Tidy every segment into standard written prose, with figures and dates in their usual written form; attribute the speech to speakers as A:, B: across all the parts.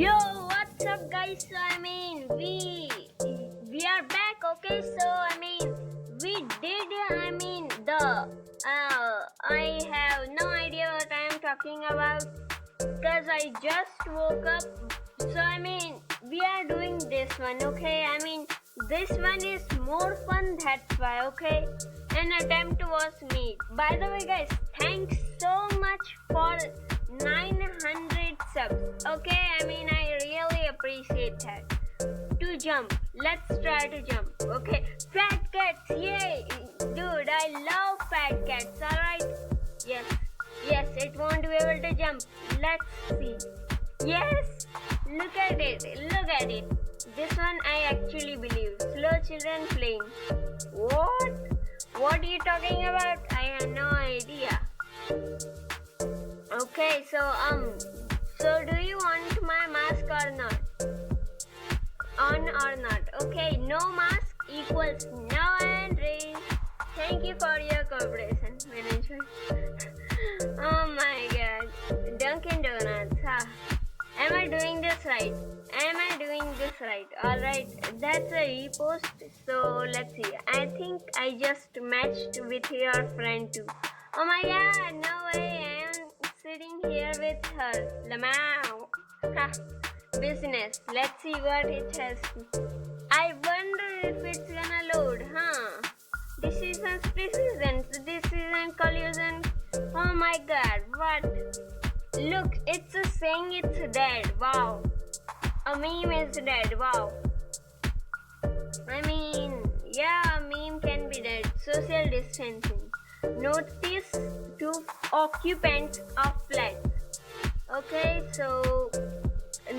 A: Yo, what's up, guys? So we are back. Okay, so we did. I have no idea what I am talking about because I just woke up. So we are doing this one. Okay, this one is more fun. That's why. Okay, an attempt was made. By the way, guys, thanks so much for 900 subs. Okay, I really appreciate that. To jump, let's try to jump. Okay, fat cats, yay! Dude, I love fat cats. Alright, yes, it won't be able to jump. Let's see. Yes, look at it. This one I actually believe. Slow children playing. What are you talking about? I have no idea. Okay, so do you want my mask or not? On or not? Okay, no mask equals no entry. Thank you for your cooperation, management. Oh my god, Dunkin' Donuts, huh? Am I doing this right? Alright, that's a repost, so let's see. I think I just matched with your friend too. Oh my god, no way, I am sitting here with her. Lamau. Ha. Business. Let's see what it has. I wonder if it's gonna load, huh? Decisions. Decision collision. Oh my god, what? Look, it's saying it's dead. Wow. A meme is dead. Wow. Yeah, a meme can be dead. Social distancing. Notice to occupants of flats. Okay, so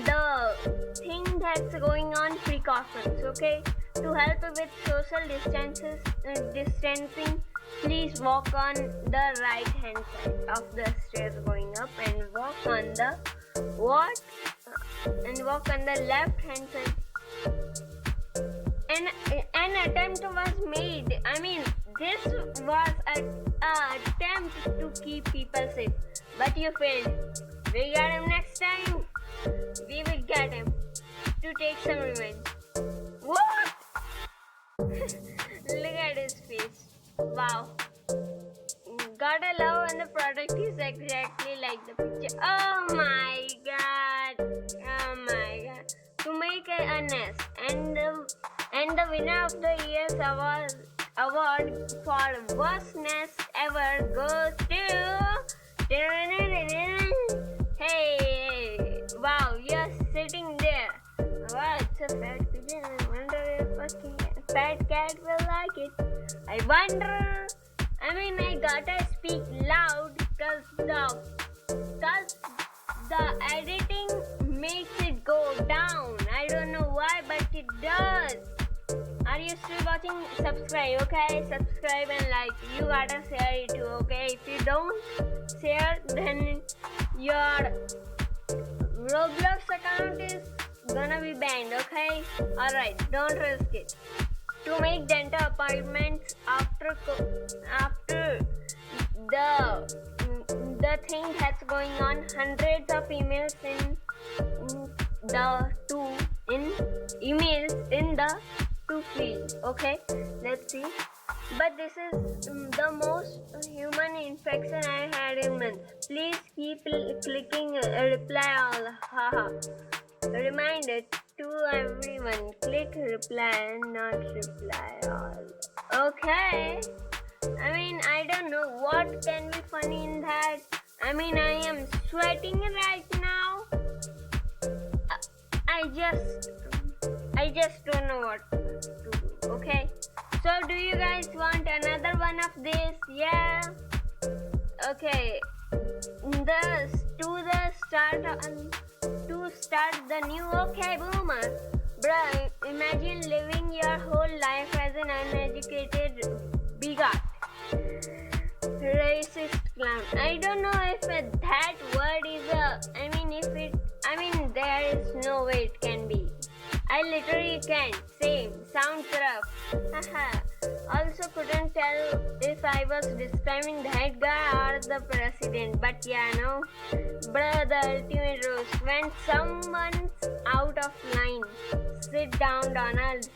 A: the thing that's going on, precautions. Okay, to help with social distancing, please walk on the right hand side of the stairs going up and walk on the left hand side. An attempt was made. This was an attempt to keep people safe, but you failed. We got him next time. We will get him to take some revenge. What? Look at his face. Wow. Gotta love when the product is exactly like the picture. Oh my god. To make a nest, and the winner of the year's award for worst nest ever goes to. Hey, wow, you're sitting there. Wow, it's a fat pigeon. I wonder if a fat cat will like it. I wonder. I gotta speak loud because the editing makes it go down. I don't know why, but it does. Are you still watching? Subscribe, okay? Subscribe and like. You gotta share it too, okay? If you don't share, then your Roblox account is gonna be banned, okay? Alright, don't risk it. To make dental appointments after the thing that's going on, hundreds of emails in the to field. Okay, let's see. But this is the most human infection I had in months. Please keep clicking reply all. Haha. Reminder to everyone: click reply and not reply all. Okay. I don't know what can be funny in that. I am sweating right now. I just don't know what to do. Okay. So do you guys want another one of this? Yeah. Okay. To start the new. Okay, boomer. Bruh, imagine living your whole life as an uneducated bigot. Racist clown. I don't know if that word is there is no way it can be. I literally can't. Same. Sounds rough. Haha. Also couldn't tell if I was describing that guy or the president. But yeah, no. Bruh, the ultimate roast. When someone sit down, Donald.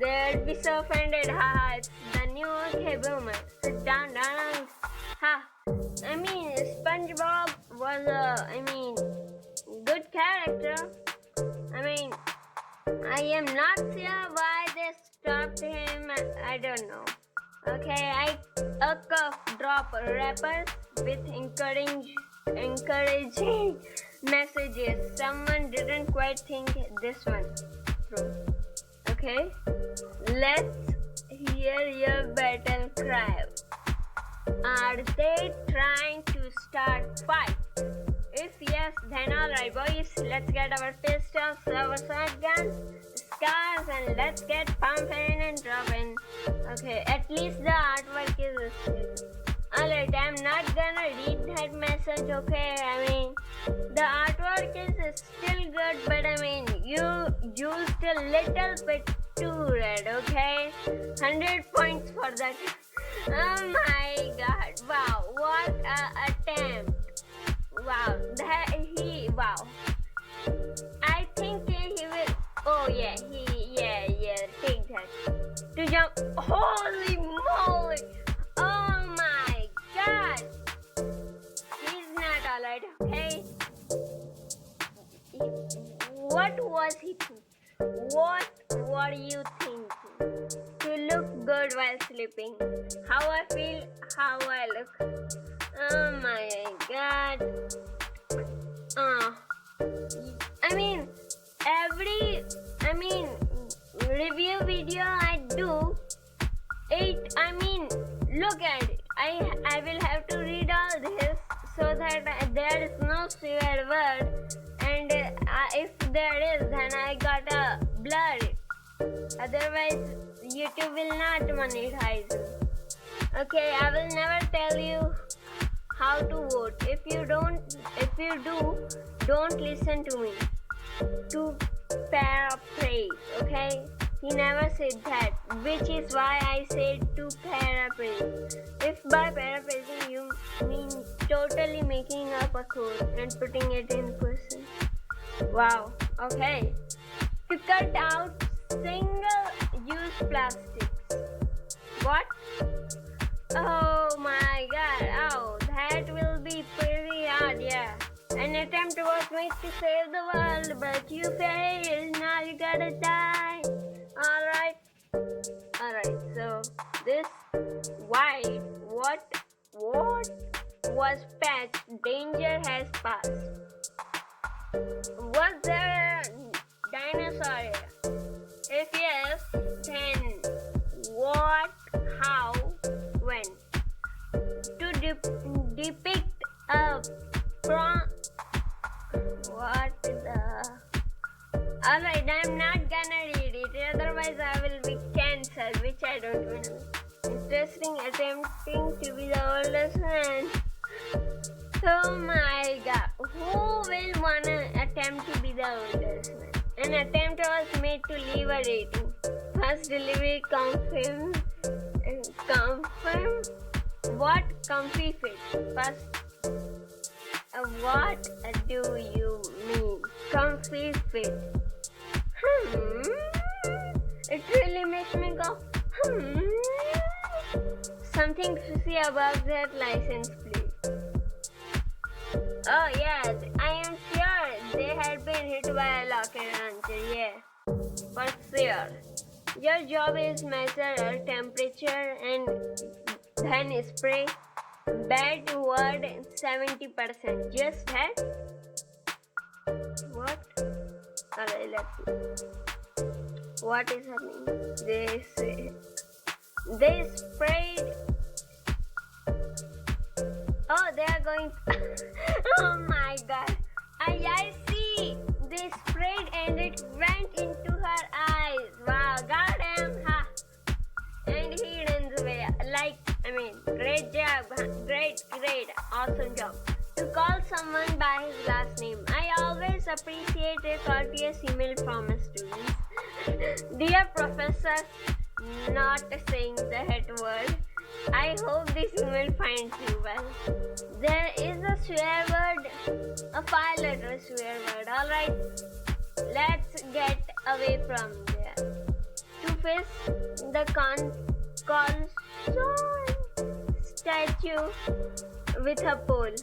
A: They'd be so offended. Haha, it's the new okay boomer. Sit down, Donald. Ha. I mean, SpongeBob was good character. I mean, I am not sure why they stopped him. I don't know. Okay, I drop rappers with encouraging messages. Someone didn't quite think this one through. Okay, let's hear your battle cry. Are they trying to start fight? If yes, then alright boys, let's get our pistols, our shotguns, scars, and let's get pumping and dropping. Okay, at least the artwork is still. Alright, I'm not gonna read that message, okay? I mean, the artwork is still good, but I mean, you used a little bit too red, okay? 100 points for that. Oh my god, wow, what a attempt. Wow, wow. I think he will, oh yeah, take that. To jump, holy moly, oh my god. He's not alright, okay? What was he thinking? What were you thinking? To look good while sleeping. How I feel, how I look. Oh my god. Review video I do, look at it. I will have to read all this so that there is no swear word, and if there is, then I gotta blur it. Otherwise, YouTube will not monetize me. Okay, I will never tell you how to vote. If you do, don't listen to me. To paraphrase, okay? He never said that, which is why I said to paraphrase. If by paraphrasing you mean totally making up a code and putting it in person. Wow, okay. To cut out single-use plastics. What? Oh my god, oh, that will be pretty hard, yeah. An attempt was made to save the world, but you failed, now you gotta die. Alright, so this white, what was patched, danger has passed. Was there a dinosaur here? If yes, then what, how, when? To depict a what the... Alright, I'm not gonna read it, otherwise I will be cancelled, which I don't want. Interesting, attempting to be the oldest man. Oh my god, who will wanna attempt to be the oldest man? An attempt was made to leave a rating. First delivery confirmed. What? Comfy fit. First, what do you mean? Comfy fit. It really makes me go, Something fishy about that license plate. Oh yeah, I am sure they had been hit by a rocket launcher, yeah. For sure. Your job is measure temperature and then spray. Bad word 70%. Just that? What? Alright, let's see. What is happening? They sprayed. Oh, they are going. Oh my god. I see. They sprayed and it went into her eyes. Wow, goddamn. Ha. And he runs away. Great job. Great. Awesome job. To call someone by his last name. I always appreciate a courteous email from a student. Dear Professor, not saying the hit word. I hope this email finds you well. There is a swear word, a 5-letter swear word. Alright, let's get away from there. confess the console statue with a pole.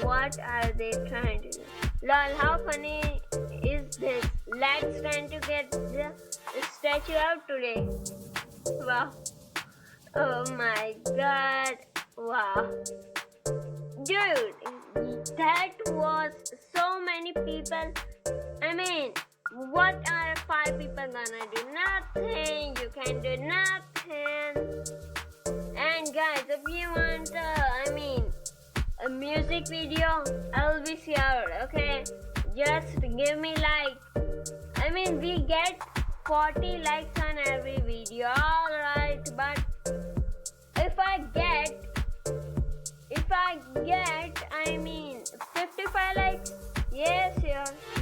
A: What are they trying to do? Lol, how funny is this? Lads trying to get the statue out today. Wow. Oh my god. Wow. Dude, that was so many people. I mean, what are 5 people gonna do? Nothing. You can do nothing. And guys, if you want, a music video, I'll be here, okay? Just give me like, we get 40 likes on every video, alright? But if I get 55 likes, yes,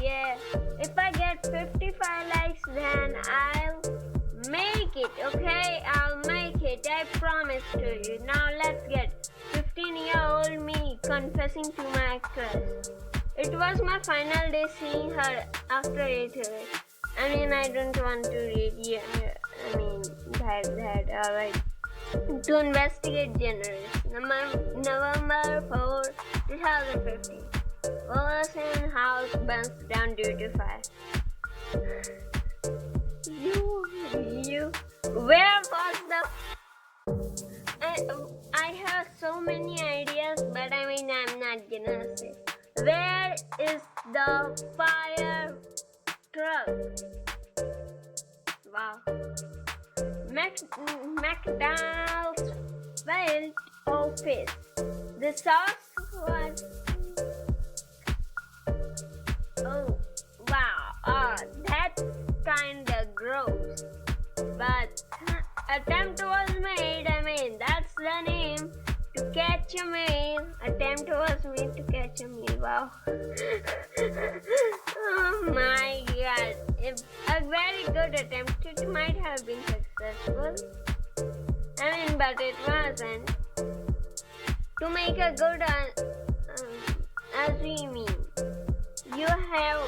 A: yeah. If I get 55 likes, then I'll make it, okay? I'll make it, I promise to you. Now let's get 15-year-old me confessing to my crush. It was my final day seeing her after 8 years. I don't want to read that, alright. To investigate generous. November 4, 2015. Wilson house burns down due to fire. You. Where was the... I have so many ideas, but I'm not gonna say. Where is the fire truck? Wow. McDonald's failed office. The sauce was... Oh, wow. That's kinda gross. But attempt was made. That's the name. To catch a meal. Attempt was made to catch a meal. Wow. Oh my god. A very good attempt. It might have been successful. But it wasn't. To make a good you have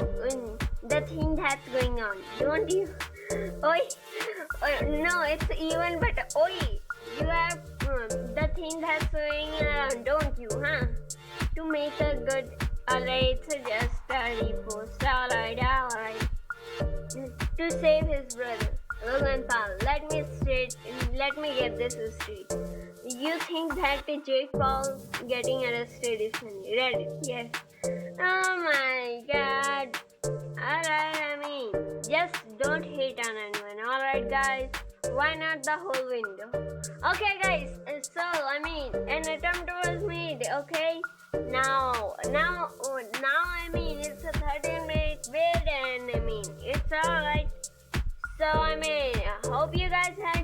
A: the thing that's going on, don't you? Oi. No, it's even better. Oi. You have the thing that's going around, don't you, huh? To make a good... Alright, it's just a repost. Alright. To save his brother, Logan Paul. Let me get this straight. You think that Jake Paul getting arrested is funny? Reddit, yes. Oh my god. Alright, just don't hate on anyone. Alright guys, why not the whole window? Okay guys, so an attempt was made, okay? Now it's a 13-minute video and it's alright. So I hope you guys had